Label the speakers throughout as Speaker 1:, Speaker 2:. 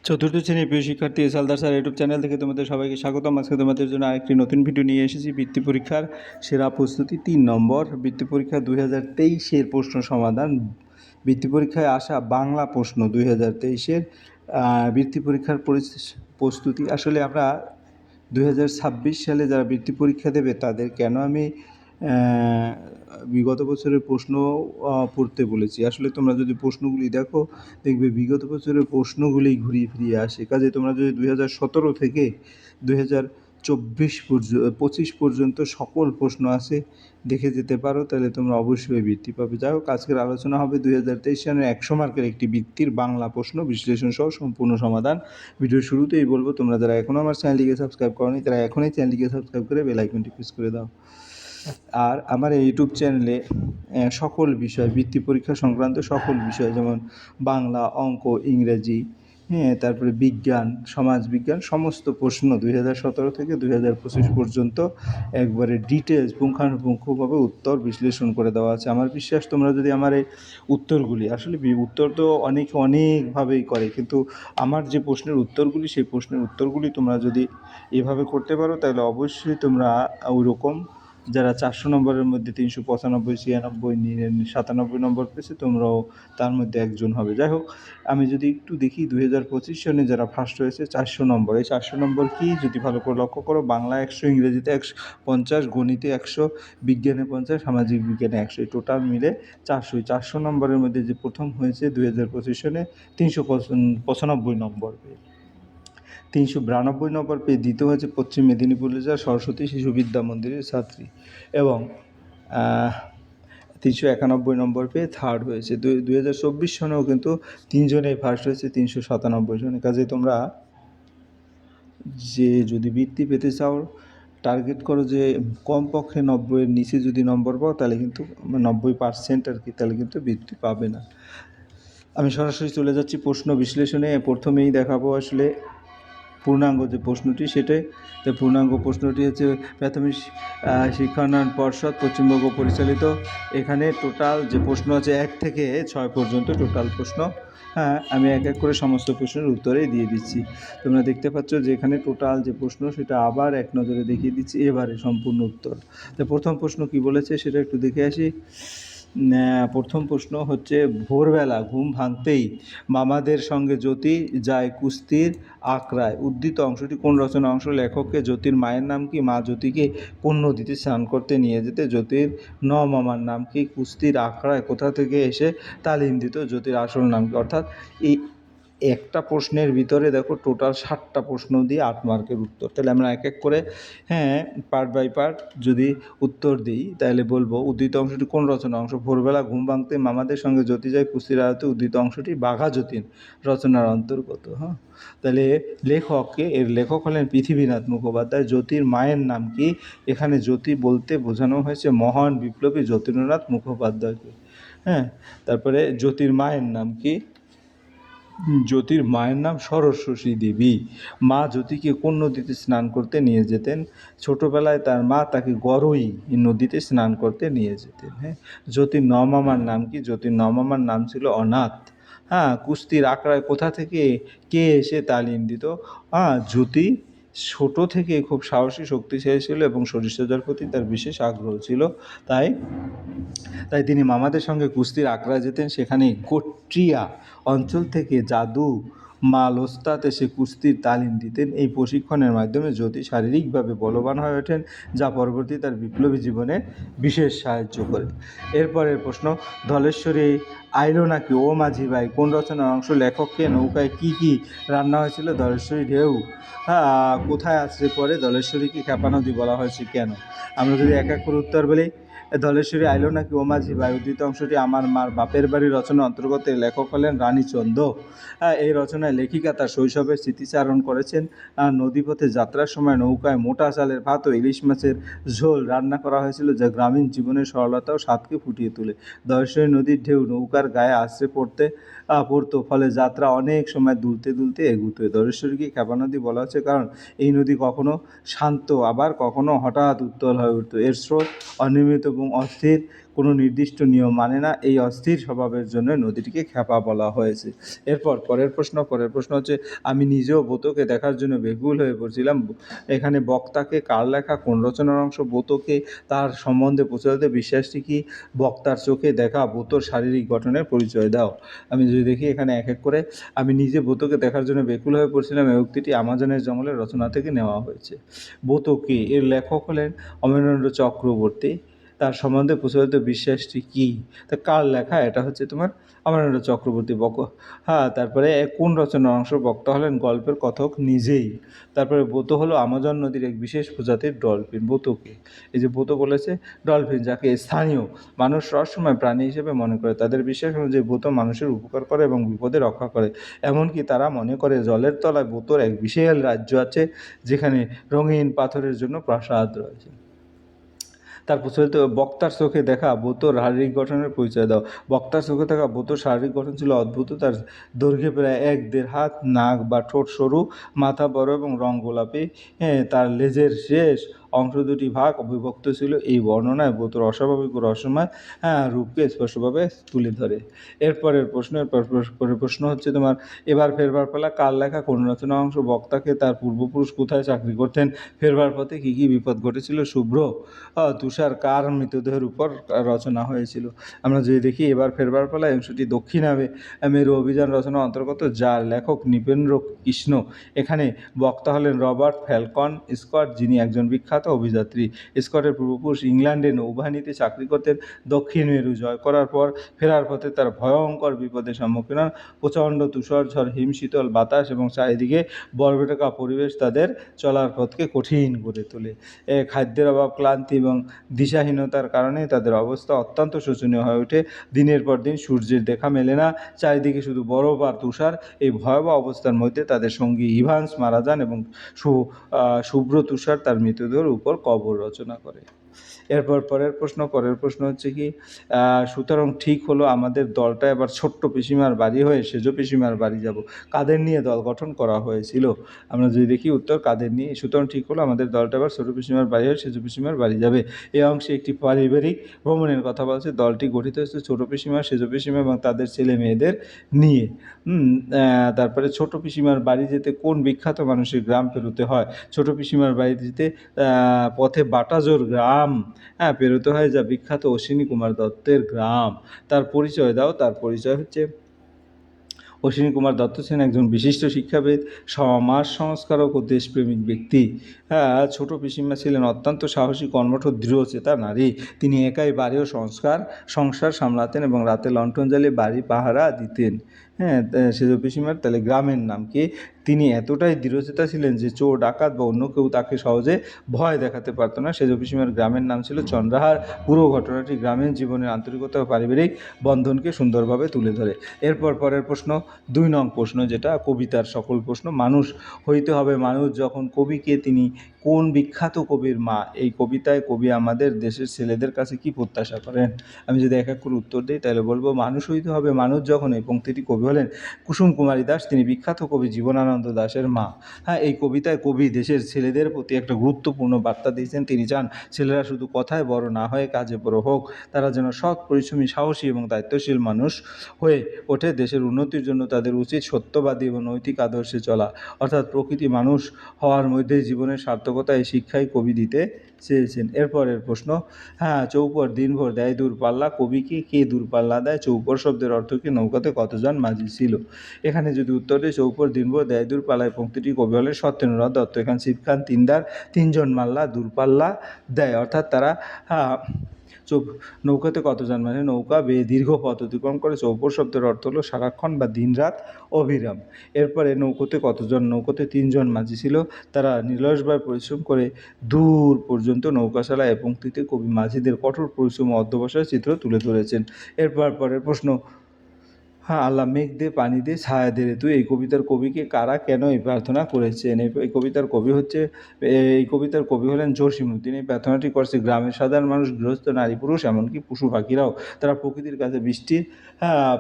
Speaker 1: চতুর্থ শ্রেণীর প্রিয় শিক্ষার্থী সালদার স্যার ইউটিউব চ্যানেল থেকে তোমাদের সবাইকে স্বাগতম। আজকে তোমাদের জন্য আরেকটি নতুন ভিডিও নিয়ে এসেছি। বৃত্তি পরীক্ষার সেরা প্রস্তুতি 3 নম্বর বৃত্তি পরীক্ষা 2023-এর প্রশ্ন সমাধান। বৃত্তি পরীক্ষায় আসা বাংলা প্রশ্ন 2023-এর বৃত্তি পরীক্ষার প্রস্তুতি। আসলে আমরা 2026 সালে যারা বৃত্তি পরীক্ষা দেবে তাদের কেন আমি বিগত বছরের প্রশ্ন পড়তে বলেছি। আসলে তোমরা যদি প্রশ্নগুলি দেখো দেখবে বিগত বছরের প্রশ্নগুলি ঘুরিয়ে ফিরিয়ে আসে। কাজে তোমরা যদি 2017 থেকে 2025 পর্যন্ত সকল প্রশ্ন আছে দেখে যেতে পারো, তাহলে তোমরা অবশ্যই বৃত্তি পাবে। যাই হোক, আজকের আলোচনা হবে 2023 সালের 100 মার্কের একটি বৃত্তির বাংলা প্রশ্ন বিশ্লেষণ সহ সম্পূর্ণ সমাধান। ভিডিওর শুরুতেই বলবো, তোমরা যারা এখনও আমার চ্যানেলটিকে সাবস্ক্রাইব করোনি তারা এখনই চ্যানেলটিকে সাবস্ক্রাইব করে বেল আইকনটি প্রেস করে দাও। আর আমার এই ইউটিউব চ্যানেলে সকল বিষয়, বৃত্তি পরীক্ষা সংক্রান্ত সকল বিষয়, যেমন বাংলা, অঙ্ক, ইংরেজি, তারপরে বিজ্ঞান, সমাজবিজ্ঞান, সমস্ত প্রশ্ন 2017 থেকে 2025 পর্যন্ত একবারে ডিটেলস পুঙ্খানুপুঙ্খভাবে উত্তর বিশ্লেষণ করে দেওয়া আছে। আমার বিশ্বাস তোমরা যদি আমার এই উত্তরগুলি, আসলে উত্তর তো অনেকভাবেই করে, কিন্তু আমার যে প্রশ্নের উত্তরগুলি, সেই প্রশ্নের উত্তরগুলি তোমরা যদি এভাবে করতে পারো তাহলে অবশ্যই তোমরা ওইরকম যারা 400 নম্বরের মধ্যে 395, 96, 97 নম্বর পেয়েছে তোমরাও তার মধ্যে একজন হবে। যাই হোক, আমি যদি একটু দেখি 2025 সনে যারা ফার্স্ট হয়েছে 400 নম্বর, এই 400 নম্বর কি যদি ভালো করে লক্ষ্য করো, বাংলা 100, ইংরেজিতে 150, গণিতে 100, বিজ্ঞানে 50, সামাজিক বিজ্ঞানে 100, এই টোটাল মিলে 400 নম্বরের মধ্যে যে প্রথম হয়েছে 2025 সনে 395 নম্বর পেয়ে। 392 নম্বর পেয়ে দ্বিতীয় হয়েছে পশ্চিম মেদিনীপুর জেলার সরস্বতী শিশু বিদ্যা মন্দিরের ছাত্রী, এবং 391 নম্বর পেয়ে থার্ড হয়েছে। 2024 সনেও কিন্তু 3 জনেই ফার্স্ট হয়েছে, 397 জনে। কাজে তোমরা যে যদি বৃত্তি পেতে চাও, টার্গেট করো যে কমপক্ষে 90-এর নিচে যদি নম্বর পাও তাহলে কিন্তু 90% আর কি, তাহলে কিন্তু বৃত্তি পাবে না। আমি সরাসরি চলে যাচ্ছি প্রশ্ন বিশ্লেষণে। প্রথমেই দেখাবো আসলে পূর্ণাঙ্গ যে প্রশ্নটি, সেটাই। তো পূর্ণাঙ্গ প্রশ্নটি হচ্ছে প্রাথমিক শিক্ষা উন্নয়ন পর্ষদ পশ্চিমবঙ্গ পরিচালিত। এখানে টোটাল যে প্রশ্ন আছে 1 থেকে 6 পর্যন্ত টোটাল প্রশ্ন। আমি এক এক করে সমস্ত প্রশ্নের উত্তরেই দিয়ে দিচ্ছি। তোমরা দেখতে পাচ্ছ যে এখানে টোটাল যে প্রশ্ন সেটা আবার এক নজরে দেখিয়ে দিচ্ছি এবারে সম্পূর্ণ উত্তর। তো প্রথম প্রশ্ন কি বলেছে সেটা একটু দেখে আসি। প্রথম প্রশ্ন হচ্ছে, ভোরবেলা ঘুম ভাঙতেই মামাদের সঙ্গে জ্যোতি যায় কুস্তির আখড়ায়। উদ্ধৃত অংশটি কোন রচনা অংশ? লেখককে জ্যোতির মায়ের নাম কি? মা জ্যোতিকে কোন নদীতে স্নান করতে নিয়ে যেতে? জ্যোতির মামার নাম কি? কুস্তির আখড়ায় কোথা থেকে এসে তালিম দিত? জ্যোতির আসল নাম কি? অর্থাৎ এই একটা প্রশ্নের ভিতরে দেখো টোটাল 7টা প্রশ্ন দিয়ে 8 মার্কের উত্তর। তাহলে আমরা এক এক করে পার্ট বাই পার্ট যদি উত্তর দিই তাহলে বলবো, উদ্ধৃত অংশটি কোন রচনা অংশ? ভোরবেলা ঘুম ভাঙতে মামাদের সঙ্গে জ্যোতি যায় কুস্তির আয়তে। উদ্ধৃত অংশটি বাঘা যতীন রচনার অন্তর্গত। তাহলে এর লেখক হলেন পৃথিবীনাথ মুখোপাধ্যায়। জ্যোতির মায়ের নাম কি? এখানে জ্যোতি বলতে বোঝানো হয়েছে মহান বিপ্লবী যতীন্দ্রনাথ মুখোপাধ্যায়কে। তারপরে জ্যোতির মায়ের নাম কি? জ্যোতির মায়ের নাম সরস্বতী দেবী। মা জ্যোতিকে কোন নদীতে স্নান করতে নিয়ে যেতেন? ছোটোবেলায় তার মা তাকে গড়ই নদীতে স্নান করতে নিয়ে যেতেন। জ্যোতির মামার নাম কি? জ্যোতির মামার নাম ছিল অনাথ। কুস্তির আখড়ায় কোথা থেকে কে এসে তালিম দিত? জ্যোতি ছোটো থেকে খুব সাহসী, শক্তিশালী ছিল এবং শরীরচর্চার প্রতি তার বিশেষ আগ্রহ ছিল। তাই তিনি মামাদের সঙ্গে কুস্তির আখড়ায় যেতেন। সেখানে গোট্রিয়া অঞ্চল থেকে জাদু মাল ওস্তাদ এসে কুস্তির তালিম দিতেন। এই প্রশিক্ষণের মাধ্যমে জ্যোতি শারীরিকভাবে বলবান হয়ে ওঠেন, যা পরবর্তী তার বিপ্লবী জীবনে বিশেষ সাহায্য করে। এরপরের প্রশ্ন, ধলেশ্বরী আইলো নাকি ও মাঝি ভাই কোন রচনার অংশ? লেখককে নৌকায় কি কি রান্না হয়েছিল? ধলেশ্বরী ঢেউ কোথায় আছড়ে পড়ে? ধলেশ্বরীকে ক্ষেপা নদী বলা হয়েছে কেন? আমরা যদি এক এক করে উত্তর বলি, ধলেশ্বরী আইলো নাকি ও মাঝি ভাই, উদ্ধৃত অংশটি আমার মার বাপের বাড়ি রচনা অন্তর্গত। লেখক হলেন রানীচন্দ্র। এই রচনায় লেখিকা তার শৈশবের স্মৃতিচারণ করেছেন। নদীপথে যাত্রার সময় নৌকায় মোটা চালের ভাত ও ইলিশ মাছের ঝোল রান্না করা হয়েছিল, যা গ্রামীণ জীবনের সরলতা ও স্বাদকে ফুটিয়ে তোলে। ধলেশ্বরী নদীর ঢেউ নৌকার গায়ে আছড়ে পড়তো, ফলে যাত্রা অনেক সময় দুলতে দুলতে এগুতো। ধলেশ্বরীকে ক্ষেপা নদী বলা হচ্ছে কারণ এই নদী কখনো শান্ত আবার কখনো হঠাৎ উত্তাল হয়ে উঠত। এর স্রোত অনিয়মিত এবং অস্থির, কোনো নির্দিষ্ট নিয়ম মানে না, এই অস্থির স্বভাবের জন্য নদীটিকে ক্ষেপা বলা হয়েছে। পরের প্রশ্ন হচ্ছে, আমি নিজেও বোতকে দেখার জন্য ব্যাকুল হয়ে পড়ছিলাম। এখানে বক্তাকে কার লেখা কোন রচনার অংশ বোতকে তার সম্বন্ধে প্রচলিত বিশ্বাসটি কি? বক্তার চোখে দেখা বোতর শারীরিক গঠনের পরিচয় দাও। আমি যদি দেখি এখানে এক এক করে, আমি নিজে বোতকে দেখার জন্য ব্যাকুল হয়ে পড়ছিলাম, এই উক্তিটি আমাজনের জঙ্গলের রচনা থেকে নেওয়া হয়েছে। বোতকে এর লেখক হলেন অমরেন্দ্র চক্রবর্তী। তার সম্বন্ধে প্রচলিত বিশ্বাসটি কি? তা কার লেখা? এটা হচ্ছে তোমার অমরেন্দ্র চক্রবর্তী। তারপরে কোন রচনার অংশ? বক্তা হলেন গল্পের কথক নিজেই। তারপরে বোতো হলো আমাজন নদীর এক বিশেষ প্রজাতির ডলফিন। বোতোকে, এই যে বোতো বলেছে ডলফিন, যাকে স্থানীয় মানুষ রহস্যময় প্রাণী হিসেবে মনে করে। তাদের বিশ্বাস অনুযায়ী বোতো মানুষের উপকার করে এবং বিপদে রক্ষা করে। এমনকি তারা মনে করে জলের তলায় বোতোর এক বিশাল রাজ্য আছে, যেখানে রঙিন পাথরের জন্য প্রাসাদ রয়েছে। তার প্রচলিত বক্তার চোখে দেখা বোতোর শারীরিক গঠনের পরিচয় দাও। বক্তার চোখে দেখা বোতোর শারীরিক গঠন ছিল অদ্ভুত। তার দৈর্ঘ্যে প্রায় 1-1.5 হাত, নাক বা ঠোঁট সরু, মাথা বড় এবং রং গোলাপি। তার লেজের শেষ অংশ দুটি ভাগ বিভক্ত ছিল। এই বর্ণনায় বোতোর অস্বাভাবিক ও রহস্যময় রূপকে স্পষ্টভাবে তুলে ধরে। পরের প্রশ্ন হচ্ছে তোমার, এবার ফেরবার পালা কার লেখা কোন রচনা অংশ? বক্তাকে তার পূর্বপুরুষ কোথায় চাকরি করতেন? ফেরবার পথে কী কী বিপদ ঘটেছিল? শুভ্র তুষার কার মৃতদেহের উপর রচনা হয়েছিল? আমরা যদি দেখি এবার ফেরবার পালা, অংশটি দক্ষিণাবে মেরু অভিযান রচনা অন্তর্গত, যার লেখক নৃপেন্দ্র কৃষ্ণ। এখানে বক্তা হলেন রবার্ট ফ্যালকন স্কট, যিনি একজন বিখ্যাত অভিযাত্রী। স্কটের পূর্বপুরুষ ইংল্যান্ডে নৌবাহিনীতে চাকরি করতেন। দক্ষিণ মেরু জয় করার পর ফেরার পথে তার ভয়ঙ্কর বিপদের সম্মুখীন হন। প্রচণ্ড তুষার ঝড়, হিমশীতল বাতাস এবং চারিদিকে বরফে পরিবেশ তাদের চলার পথকে কঠিন করে তোলে। খাদ্যের অভাব, ক্লান্তি এবং দিশাহীনতার কারণে তাদের অবস্থা অত্যন্ত শোচনীয় হয়ে ওঠে। দিনের পর দিন সূর্যের দেখা মেলে না, চারিদিকে শুধু বরফ আর তুষার। এই ভয়াবহ অবস্থার মধ্যে তাদের সঙ্গী ইভান্স মারা যান এবং শুভ্র তুষার তার মৃতদেহের উপর কবর রচনা করে। পরের প্রশ্ন হচ্ছে কি, সুতরাং ঠিক হলো আমাদের দলটা এবার ছোট্ট পিসিমার বাড়ি হয়ে সেজ পিসিমার বাড়ি যাব। কাদের নিয়ে দল গঠন করা হয়েছিল? আমরা যদি দেখি উত্তর কাদের নিয়ে, সুতরাং ঠিক হলো আমাদের দলটা এবার ছোট পিসিমার বাড়ি হয়ে সেজ পিসিমার বাড়ি যাবে। এই অংশে একটি পারিবারিক ভ্রমণের কথা বলছে। দলটি গঠিত হয়েছে ছোট পিসিমা, সেজ পিসিমা এবং তাদের ছেলে মেয়েদের নিয়ে। তারপরে ছোট পিসিমার বাড়ি যেতে কোন বিখ্যাত মানুষের গ্রাম পেরোতে হয়? ছোট পিসিমার বাড়ি যেতে পথে বাটাজোর গ্রাম পেরোতে হয়, যা বিখ্যাত অশ্বিনী কুমার দত্তের গ্রাম। তার পরিচয় দাও। তার পরিচয় হচ্ছে, অশ্বিনী কুমার দত্ত ছিলেন একজন বিশিষ্ট শিক্ষাবিদ, সমাজ সংস্কারক ও দেশপ্রেমিক ব্যক্তি। ছোট পিসিমা ছিলেন অত্যন্ত সাহসী, কর্মঠ, দৃঢ়চেতা নারী। তিনি একাই বাড়ি ও সংসার সামলাতেন এবং রাতে লণ্ঠন জ্বালিয়ে বাড়ি পাহারা দিতেন। সেজ পিসিমার তাহলে গ্রামের নাম কি? তিনি এতটাই দৃঢ়চেতা ছিলেন যে চোর, ডাকাত বা অন্য কেউ তাকে সহজে ভয় দেখাতে পারত না। সেজ পিসিমার গ্রামের নাম ছিল চন্দ্রাহার। পুরো ঘটনাটি গ্রামীণ জীবনের আন্তরিকতা ও পারিবারিক বন্ধনকে সুন্দরভাবে তুলে ধরে। পরের প্রশ্ন 2 নং প্রশ্ন, যেটা কবিতার সকল প্রশ্ন। মানুষ হইতে হবে মানুষ যখন কবিকে তিনি কোন বিখ্যাত কবির মা? এই কবিতায় কবি আমাদের দেশের ছেলেদের কাছে কি প্রত্যাশা করেন? আমি যদি এক এক করে উত্তর দিই তাহলে বলবো, মানুষ হইতে হবে মানুষ যখন, এই পংক্তিটি কবি হলেন কুসুম কুমারী দাস। তিনি বিখ্যাত কবি জীবনানন্দ দাশের মা। এই কবিতায় কবি দেশের ছেলেদের প্রতি একটা গুরুত্বপূর্ণ বার্তা দিয়েছেন। তিনি চান ছেলেরা শুধু কথায় বড় না হয়ে কাজে বড় হোক। তারা যেন সৎ, পরিশ্রমী, সাহসী এবং দায়িত্বশীল মানুষ হয়ে ওঠে। দেশের উন্নতির জন্য তাদের উচিত সত্যবাদী এবং নৈতিক আদর্শে চলা, অর্থাৎ প্রকৃতি মানুষ হওয়ার মধ্যে জীবনের সার্থকতা, এই শিক্ষাই কবি দিতে চেয়েছেন। পরের প্রশ্ন, চৌপর দিনভর দেয় দূরপাল্লা, কবিকে কে দূরপাল্লা দেয়? চৌপর শব্দের অর্থ কি? নৌকাতে কতজন মাঝি ছিল? এখানে যদি উত্তর দিই, চৌপর দিনভর দেয় দূরপাল্লায় পংক্তিটি কবি হলেন সত্যেন্দ্রনাথ দত্ত। এখানে শিবখান তিনদার, 3 জন মাল্লা দূরপাল্লা দেয়, অর্থাৎ তারা নৌকাতে কতজন, মানে নৌকা বেয়ে দীর্ঘ পথ অতিক্রম করে। চৌপর শব্দের অর্থ হলো সারাক্ষণ বা দিনরাত অবিরাম। এরপরে নৌকোতে কতজন? নৌকোতে 3 জন মাঝি ছিল। তারা নিরলসভাবে পরিশ্রম করে দূর পর্যন্ত নৌকা চালায়। এবং পংক্তিতে কবি মাঝিদের কঠোর পরিশ্রম ও অধ্যবসায়ের চিত্র তুলে ধরেছেন। পরের প্রশ্ন, হ্যাঁ, আল্লাহ মেঘ দে পানি দে ছায়া দে রে তুই। এই কবিতার কবিকে কারা কেন এই প্রার্থনা করেছেন? এই কবিতার কবি হচ্ছে এই কবিতার কবি হলেন জসিমউদ্দিন। এই প্রার্থনাটি করছে গ্রামের সাধারণ মানুষ, গৃহস্থ নারী পুরুষ, এমনকি পশু পাখিরাও তারা প্রকৃতির কাছে বৃষ্টির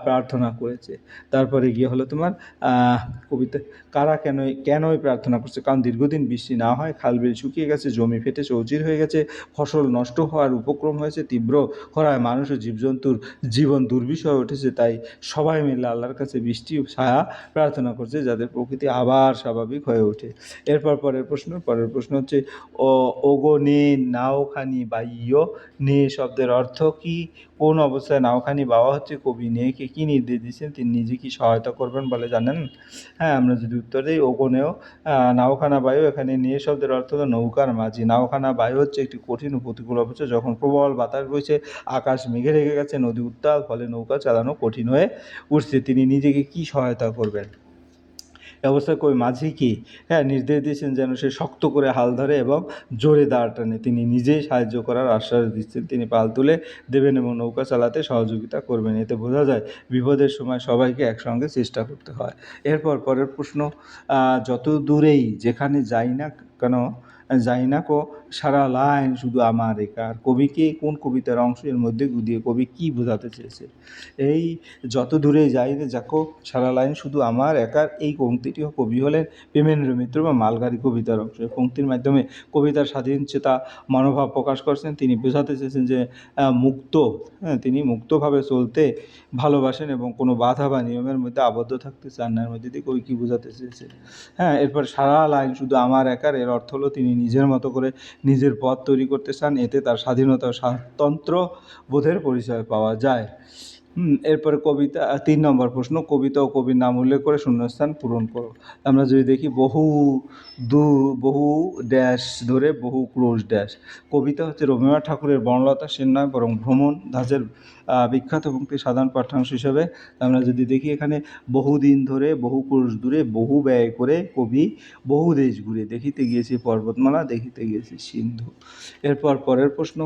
Speaker 1: প্রার্থনা করেছে। তারপরে গিয়ে হলো তোমার কবিতা কারা কেন এই প্রার্থনা করছে? কারণ দীর্ঘদিন বৃষ্টি না হয় খাল বিল শুকিয়ে গেছে, জমি ফেটে চৌচির হয়ে গেছে, ফসল নষ্ট হওয়ার উপক্রম হয়েছে, তীব্র খরায় মানুষ ও জীবজন্তুর জীবন দুর্বিষহ হয়ে উঠেছে। তাই সবাই মিলে আল্লাহর কাছে বৃষ্টি ও ছায়া প্রার্থনা করছে, যাতে প্রকৃতি আবার স্বাভাবিক হয়ে ওঠে। এরপর পরের প্রশ্ন হচ্ছে ওগো নে নাওখানি বাইও। নে শব্দের অর্থ কি? কোন অবস্থায় নাওখানি বাওয়া হচ্ছে? কবি নেকে কি নির্দেশ দিচ্ছেন? তিনি নিজে কি সহায়তা করবেন বলে জানেন? হ্যাঁ, আমরা যদি উত্তর দিই ওগো নেও নাওখানা বায়ু, এখানে নিয়ে শব্দের অর্থ হলো নৌকার মাঝি। নাওখানা বায়ু হচ্ছে একটি কঠিন ও প্রতিকূল অবস্থা, যখন প্রবল বাতাস বইছে, আকাশ মেঘে ঢেকে গেছে, নদী উত্তাল, ফলে নৌকা চালানো কঠিন হয়ে উঠছে। তিনি নিজেকে কি সহায়তা করবেন? এ অবস্থায় কবি মাঝি কি নির্দেশ দিয়েছেন যেন সে শক্ত করে হাল ধরে এবং জোরে দাঁড় টানে। তিনি নিজেই সাহায্য করার আশ্বাস দিচ্ছেন। তিনি পাল তুলে দেবেন এবং নৌকা চালাতে সহযোগিতা করবেন। এতে বোঝা যায় বিপদের সময় সবাইকে একসঙ্গে চেষ্টা করতে হয়। পরের প্রশ্ন, যত দূরেই যেখানে যাই না কো সারা লাইন শুধু আমার একার। কবিকে কোন কবিতার অংশ এর মধ্যে দিয়ে কবি কি বোঝাতে চেয়েছে? এই যত দূরে যাই রে যাকো সারা লাইন শুধু আমার একার, এই পংক্তিটি কবি হলেন প্রেমেন্দ্র মিত্র বা মালগারি কবিতার অংশ। এই পংক্তির মাধ্যমে কবিতার স্বাধীন চেতা মনোভাব প্রকাশ করছেন। তিনি বোঝাতে চেয়েছেন যে তিনি মুক্তভাবে চলতে ভালোবাসেন এবং কোনো বাধা বা নিয়মের মধ্যে আবদ্ধ থাকতে চান না। এর মধ্যে দিয়ে কবি কী বোঝাতে চেয়েছেন? এরপর সারা লাইন শুধু আমার একার, এর অর্থ হলো তিনি নিজের মতো করে নিজের পথ তৈরি করতে চান। এতে তার স্বাধীনতা ও স্বাতন্ত্র্য বোধের পরিচয় পাওয়া যায়। এরপরে কবিতা ৩ নম্বর প্রশ্ন, কবিতা ও কবির নাম উল্লেখ করে শূন্যস্থান পূরণ করো। আমরা যদি দেখি বহু ড্যাশ ধরে বহু ক্রোশ ড্যাশ। কবিতা হচ্ছে রবীন্দ্রনাথ ঠাকুরের বনলতা সেন নয়, বরং ভ্রমণ ধাঁচের বিখ্যাত পংক্তি সাধারণ পাঠ্যাংশ হিসাবে আমরা যদি দেখি, এখানে বহুদিন ধরে বহু ক্রোশ দূরে বহু ব্যয় করে কবি বহু দেশ ঘুরে দেখিতে গিয়েছে পর্বতমালা, দেখিতে গিয়েছে সিন্ধু। পরের প্রশ্ন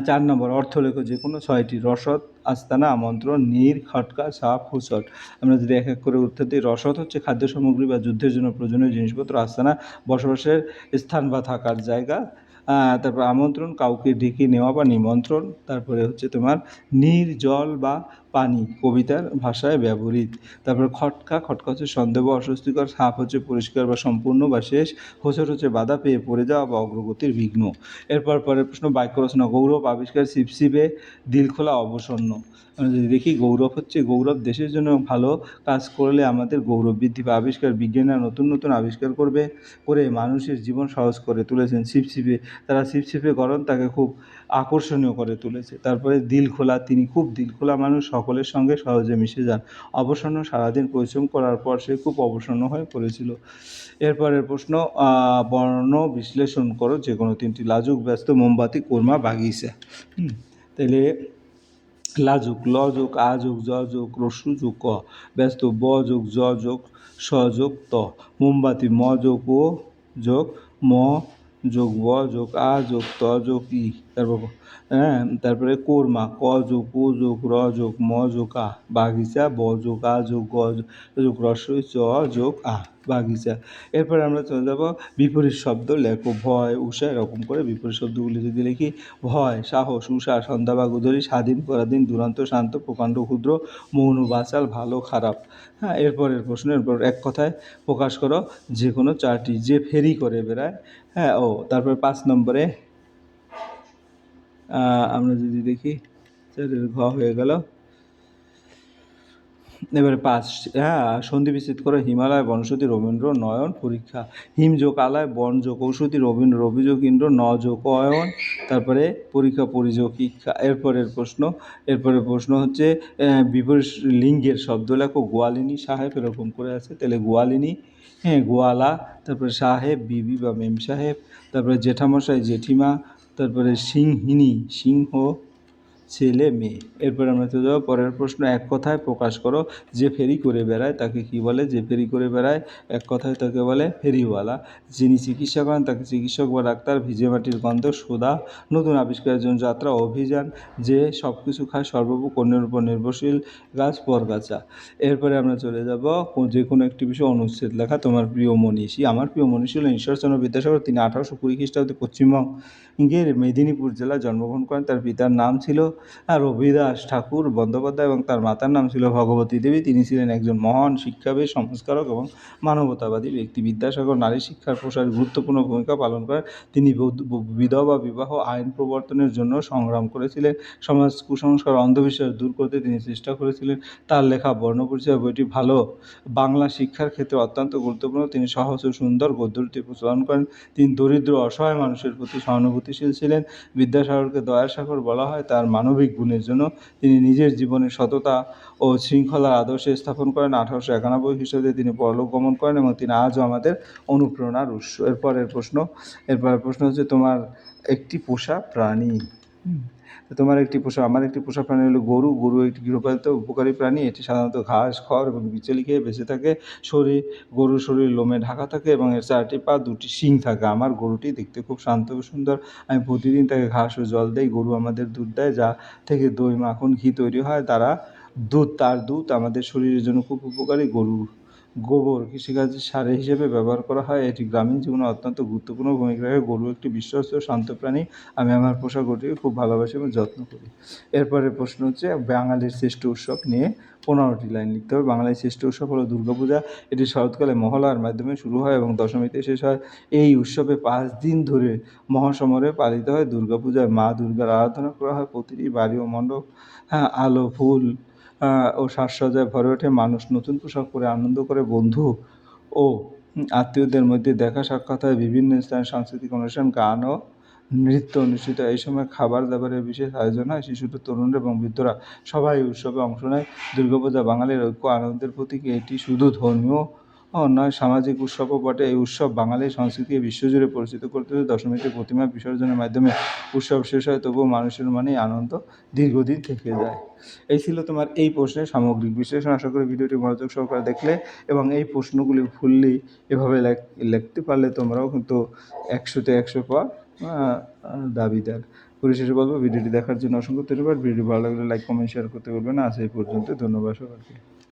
Speaker 1: ৪ নম্বর, অর্থ লেখো যে কোনো ৬টি। রসদ, আস্তানা, আমন্ত্রণ, নীর, খটকা, সাপ, হুঁচট। আমরা যদি এক এক করে উত্তর দিই, রসদ হচ্ছে খাদ্য সামগ্রী বা যুদ্ধের জন্য প্রয়োজনীয় জিনিসপত্র। আস্তানা বসবাসের স্থান বা থাকার জায়গা। তারপর আমন্ত্রণ কাউকে ডেকে নেওয়া বা নিমন্ত্রণ। তারপরে হচ্ছে তোমার নীর, জল বা পানি, কবিতার ভাষায় ব্যবহৃত। তারপরে খটকা হচ্ছে সন্দেহ বা অস্বস্তিকর। সাপ হচ্ছে পরিষ্কার বা সম্পূর্ণ বা শেষ। হোঁচট হচ্ছে বাধা পেয়ে পড়ে যাওয়া বা অগ্রগতির বিঘ্ন। পরের প্রশ্ন, বাক্য রচনা। গৌরব, আবিষ্কার, ছিপছিপে, দিলখোলা, অবসন্ন। আমরা যদি দেখি, গৌরব দেশের জন্য ভালো কাজ করলে আমাদের গৌরব বৃদ্ধি বা আবিষ্কার, বিজ্ঞানীরা নতুন আবিষ্কার করে মানুষের জীবন সহজ করে তুলেছেন। ছিপছিপে গড়ন তাকে খুব আকর্ষণীয় করে তুলেছে। তারপরে দিলখোলা, তিনি খুব দিলখোলা মানুষ, সকলের সঙ্গে সহজে মিশে যান। অবসন্ন, সারাদিন পরিশ্রম করার পর সে খুব অবসন্ন হয়ে পড়েছিল। এরপরের প্রশ্ন, বর্ণ বিশ্লেষণ করো যে কোনো 3টি। লাজুক, ব্যস্ত, মোমবাতি, কোরমা, বাগিচা। তাহলে লাজুক, ল যোগ আ যোগ জ যোগ রস্যু যোগ ক। ব্যস্ত, ব যোগ জ যোগ স যোগ ত। মোমবাতি, ম যোগ ও যোগ ম যোগ ব যোগ আ যোগ ত যোগ ই। তারপরে কোরমা, ক যোগ ও যোগ র যোগ ম যোগ আ। বাগিচা, ব যোগ আ যোগ গ যোগ রস্যই চ যোগ আ, বাগিচা। এরপরে আমরা চলে যাব বিপরীত শব্দ লেখো। ভয়, উষা, এরকম করে বিপরীত শব্দগুলি যদি লিখি, ভয় সাহস, উষা সন্ধ্যা বা গুদরি, স্বাধীন পরাধীন, দুরন্ত শান্ত, প্রকাণ্ড ক্ষুদ্র, মৌন বাচাল, ভালো খারাপ। এরপরের প্রশ্ন, এক কথায় প্রকাশ করো যে কোনো 4টি। যে ফেরি করে বেড়ায়। তারপরে 5 নম্বরে আমরা যদি দেখি, ঘ হয়ে গেল। এবারে 5, সন্ধি বিচ্ছেদ করো। হিমালয়, বনৌষধি, রবীন্দ্র, নয়ন, পরীক্ষা। হিম যোগ আলয়, বন যোগ ঔষধি, রবীন্দ্র, রবি যোগ ইন্দ্র, ন যোগ অয়ন, তারপরে পরীক্ষা, পরিযোগ শিক্ষা। এরপরের প্রশ্ন হচ্ছে বিপরীত লিঙ্গের শব্দ লেখো। গোয়ালিনী, সাহেব, এরকম করে আছে। তাহলে গোয়ালিনী, গোয়ালা, তারপরে সাহেব, বিবি বা মেম সাহেব, তারপরে জেঠামশাই, জেঠিমা, তারপরে সিংহিনী, সিংহ, ছেলে মেয়ে। এরপর আমরা চলে যাবো পরের প্রশ্ন, এক কথায় প্রকাশ করো। যে ফেরি করে বেড়ায় তাকে কি বলে? যে ফেরি করে বেড়ায় এক কথায় তাকে বলে ফেরিওয়ালা। যিনি চিকিৎসা করেন তাকে চিকিৎসক বা ডাক্তার। ভিজে মাটির গন্ধ সোদা। নতুন আবিষ্কারের জন্য যাত্রা অভিযান। যে সব কিছু খায় সর্বভোগ অন্যের উপর নির্ভরশীল গাছ পরগাছা। এরপরে আমরা চলে যাব যে কোনো একটি বিষয়ে অনুচ্ছেদ লেখা। তোমার প্রিয় মনীষী। আমার প্রিয় মনীষী হলেন ঈশ্বরচন্দ্র বিদ্যাসাগর। তিনি 1820 খ্রিস্টাব্দে পশ্চিমবঙ্গের মেদিনীপুর জেলায় জন্মগ্রহণ করেন। তার পিতার নাম ছিল রবিদাস ঠাকুর বন্দ্যোপাধ্যায় এবং তার মাতার নাম ছিল ভগবতী দেবী। তিনি ছিলেন একজন মহান শিক্ষাবিদ, সংস্কারক এবং মানবতাবাদী ব্যক্তি। বিদ্যাসাগর নারী শিক্ষার প্রসারে গুরুত্বপূর্ণ ভূমিকা পালন করেন। তিনি বিধবা বিবাহ আইন প্রবর্তনের জন্য সংগ্রাম করেছিলেন। সমাজ কুসংস্কার অন্ধবিশ্বাস দূর করতে তিনি চেষ্টা করেছিলেন। তার লেখা বর্ণপরিচয় বইটি ভালো বাংলা শিক্ষার ক্ষেত্রে অত্যন্ত গুরুত্বপূর্ণ। তিনি সহজ ও সুন্দর গদ্যরীতি প্রচলন করেন। তিনি দরিদ্র অসহায় মানুষের প্রতি সহানুভূতিশীল ছিলেন। বিদ্যাসাগরকে দয়ার সাগর বলা হয় তার মানবিক গুণের জন্য। তিনি নিজের জীবনে সততা ও শৃঙ্খলার আদর্শ স্থাপন করেন। 1891 খ্রিস্টাব্দে তিনি পরলোক গমন করেন এবং তিনি আজও আমাদের অনুপ্রেরণার উৎস। এরপরের প্রশ্ন হচ্ছে তোমার একটি পোষা প্রাণী। তো আমার একটি পোষা প্রাণী হলো গরু। গরু একটি গৃহপালিত উপকারী প্রাণী। এটি সাধারণত ঘাস, খড় এবং বিচুলি খেয়ে বেঁচে থাকে। গরুর শরীর লোমে ঢাকা থাকে এবং এর 4টি পা, 2টি শিং থাকে। আমার গরুটি দেখতে খুব শান্ত ও সুন্দর। আমি প্রতিদিন তাকে ঘাস ও জল দেই। গরু আমাদের দুধ দেয়, যা থেকে দই, মাখন, ঘি তৈরি হয়। তার দুধ আমাদের শরীরের জন্য খুব উপকারী। গরুর গোবর কৃষিকাজে সার হিসেবে ব্যবহার করা হয়। এটি গ্রামীণ জীবনে অত্যন্ত গুরুত্বপূর্ণ ভূমিকা রাখে। গরু একটি বিশ্বস্ত ও শান্ত প্রাণী। আমি আমার পোষা গরুটিকে খুব ভালোবাসি এবং যত্ন করি। এরপরের প্রশ্ন হচ্ছে বাঙালির শ্রেষ্ঠ উৎসব নিয়ে 15টি লাইন লিখতে হবে। বাঙালির শ্রেষ্ঠ উৎসব হলো দুর্গাপূজা। এটি শরৎকালে মহালয়ার মাধ্যমে শুরু হয় এবং দশমীতে শেষ হয়। এই উৎসবে 5 দিন ধরে মহাসমরে পালিত হয়। দুর্গাপূজায় মা দুর্গার আরাধনা করা হয়। প্রতিটি বাড়ি ও মণ্ডপ আলো, ফুল ও সাজসজ্জায় ভরে ওঠে। মানুষ নতুন পোশাক পরে আনন্দ করে। বন্ধু ও আত্মীয়দের মধ্যে দেখা সাক্ষাৎ হয়। বিভিন্ন স্থানে সাংস্কৃতিক অনুষ্ঠান, গান ও নৃত্য অনুষ্ঠিত হয়। এই সময় খাবার দাবারের বিশেষ আয়োজন হয়। শিশুরা, তরুণরা এবং বৃদ্ধরা সবাই এই উৎসবে অংশ নেয়। দুর্গাপূজা বাঙালির ঐক্য আনন্দের প্রতীক। এটি শুধু ধর্মীয় নয়, সামাজিক উৎসবও বটে। এই উৎসব বাঙালির সংস্কৃতিকে বিশ্বজুড়ে পরিচিত করতে হবে। দশমীতে প্রতিমা বিসর্জনের মাধ্যমে উৎসব শেষ হয়, তবুও মানুষের মনে আনন্দ দীর্ঘদিন থেকে যায়। এই ছিল তোমার এই প্রশ্নের সামগ্রিক বিশ্লেষণ। আশা করি ভিডিওটি মনোযোগ সহকারে দেখলে এবং এই প্রশ্নগুলি ফুললি এভাবে লিখতে পারলে তোমরাও কিন্তু 100-তে 100 পাওয়ার দাবিদার। পরিশেষে বলবো ভিডিওটি দেখার জন্য অসংখ্য ধন্যবাদ। ভিডিওটি ভালো লাগলে লাইক, কমেন্ট, শেয়ার করতে বলবেন না। আজ এই পর্যন্ত। ধন্যবাদ সবাইকে।